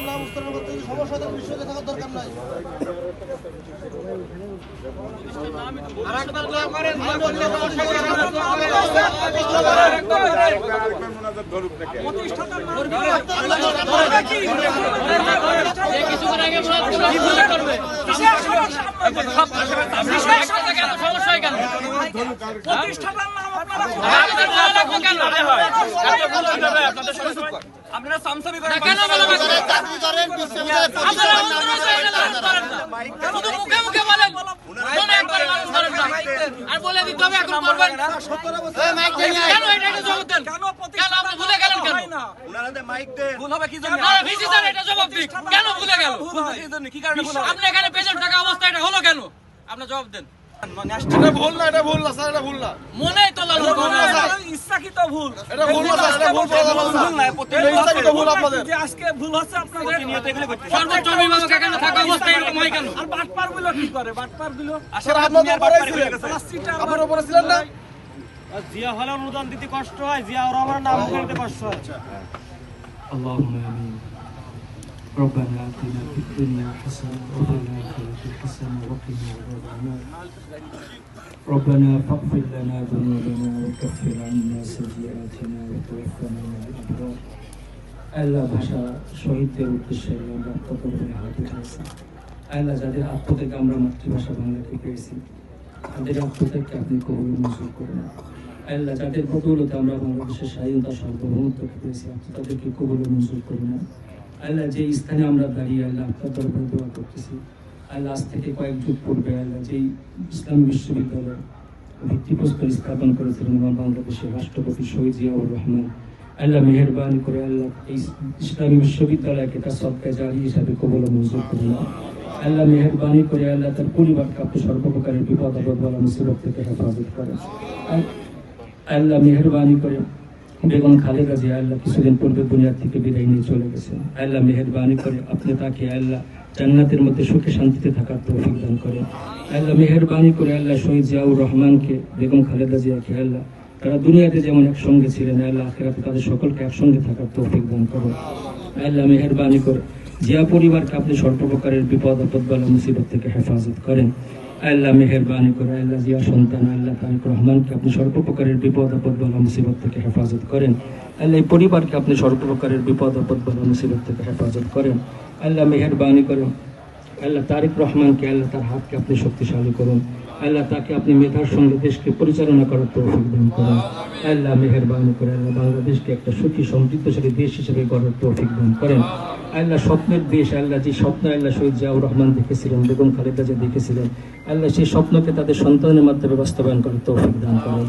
নাম উচ্চারণ করতে সমস্যা বিষয়ে থাকার দরকার নাই। আপনারা সামসামি করেন শুধু মুখে মুখে বলেন, মনে একবার মানুষ করেন না। আর বলে দিতে হবে এখন করবেন না। কেন এটা একটা জবাব দেন? কেন আপনি ভুলে গেলেন কেন? ভুল হবে কি জন্য? না ভিসি স্যার এটা জবাব দিন। কেন ভুলে গেল? কি কারণে ভুল হবে? আপনি এখানে পেশেন্ট থাকা অবস্থা এটা হলো কেন? আপনি জবাব দেন। এটা ভুল না, এটা ভুল না স্যার, এটা ভুল না। মনেই তো লাল ইচ্ছাকৃত ভুল। এটা ভুল না স্যার, এটা ভুল ভুল না, এটা ইচ্ছাকৃত ভুল আপনাদের। যে আজকে ভুল হচ্ছে আপনাদের নিয়ত এগুলো করতে। সর্বোচ্চ অভিভাবক এখানে থাকা অবস্থা এরকম হয় কেন? আর বাটপার গুলো কি করে? বাটপার গুলো স্যার আপনাদের উপরে ছিলেন, আপনার উপরে ছিলেন না? জিয়া হলে অনুদান দিতে কষ্ট হয়, জিয়া রহমানের নাম করতে কষ্ট হয়। اللهم آمين. ربنا آتنا في الدنيا حسنة وفي الآخرة حسنة وقنا عذاب النار. ربنا فاغفر لنا ذنوبنا وكفر عنا سيئاتنا وتوفنا مع الأبرار. আল্লাহ ভাষা শহীদদের উদ্দেশ্যে আমরা আত্মতর্পণে হাত উঠেছি। আল্লাহ যাদের আত্মত্যাগ আমরা মাতৃভাষা বাংলাকে পেয়েছি, তাদের আত্মত্যাগকে আপনি কবুল মঞ্জুর করুন। আল্লাহ যাদের বদৌলতে আমরা বাংলাদেশের স্বাধীনতা সার্বভৌমত্বকে পেয়েছি, আপনি তাদেরকে কবুল মঞ্জুর করুন। আল্লাহ যে স্থানে আমরা দাঁড়িয়ে আল্লাহ আপনার দরবারে দোয়া করতেছি, আল্লাহ আজ থেকে কয়েক যুগ পূর্বে আল্লাহ যেই ইসলামী বিশ্ববিদ্যালয় ভিত্তিপ্রস্তর স্থাপন করেছিলেন আমার বাংলাদেশের রাষ্ট্রপতি শহীদ জিয়াউর রহমান, আল্লাহ মেহেরবানি করে আল্লাহ এই ইসলামী বিশ্ববিদ্যালয়কে তার সদকায়ে জারি হিসাবে কবুল মঞ্জুর করুন। আল্লাহ মেহেরবানি করে আল্লাহ তার পরিবারকে আপনি সর্বপ্রকারের বিপদ আপদ বলা মুসিবত থেকে হেফাজত করেন। আল্লাহ মেহেরবানি করে বেগম খালেদা জিয়া আল্লাহ কিছুদিন পূর্বে দুনিয়া থেকে বিদায় নিয়ে চলে গেছেন, আল্লাহ মেহেরবানি করে আপনি তাকে আল্লাহ জান্নাতের মধ্যে সুখে শান্তিতে থাকার তৌফিক দান করেন। আল্লাহ মেহেরবানি করে আল্লাহ শহীদ জিয়াউর রহমানকে, বেগম খালেদা জিয়াকে আল্লাহ তারা দুনিয়াতে যেমন একসঙ্গে ছিলেন, আল্লাহ আখিরাতে তাদের সকলকে একসঙ্গে থাকার তৌফিক দান করেন। আল্লাহ মেহেরবানি করে জিয়া পরিবারকে আপনি সর্বপ্রকারের বিপদ আপদ বলা মুসিবত থেকে হেফাজত করেন। আল্লাহ মেহেরবানি করে আল্লাহ জিয়া সন্তান আল্লাহ তারেক রহমানকে আপনি সর্বপ্রকারের বিপদ আপদ বলা মুসিবত থেকে হেফাজত করেন। আল্লাহ এই পরিবারকে আপনি সর্বপ্রকারের বিপদ আপদ বলা মুসিবত থেকে হেফাজত করেন। আল্লাহ মেহেরবানি করেন আল্লাহ তারেক রহমানকে আল্লাহ তার হাতকে আপনি শক্তিশালী করুন। আল্লাহ তাকে আপনি মেধার সঙ্গে দেশকে পরিচালনা করার তৌফিক দান করেন। আল্লাহ মেহেরবানি করে আল্লাহ বাংলাদেশকে একটা সুখী সমৃদ্ধশালী দেশ হিসেবে গড়ার তৌফিক দান করেন। আল্লাহ স্বপ্নের দেশ, আল্লাহ যে স্বপ্ন আল্লাহ শহীদ জিয়াউর রহমান দেখেছিলেন, বেগম খালেদা জিয়া দেখেছিলেন, আল্লাহ সেই স্বপ্নকে তাদের সন্তানের মাধ্যমে বাস্তবায়ন করার তৌফিক দান করেন।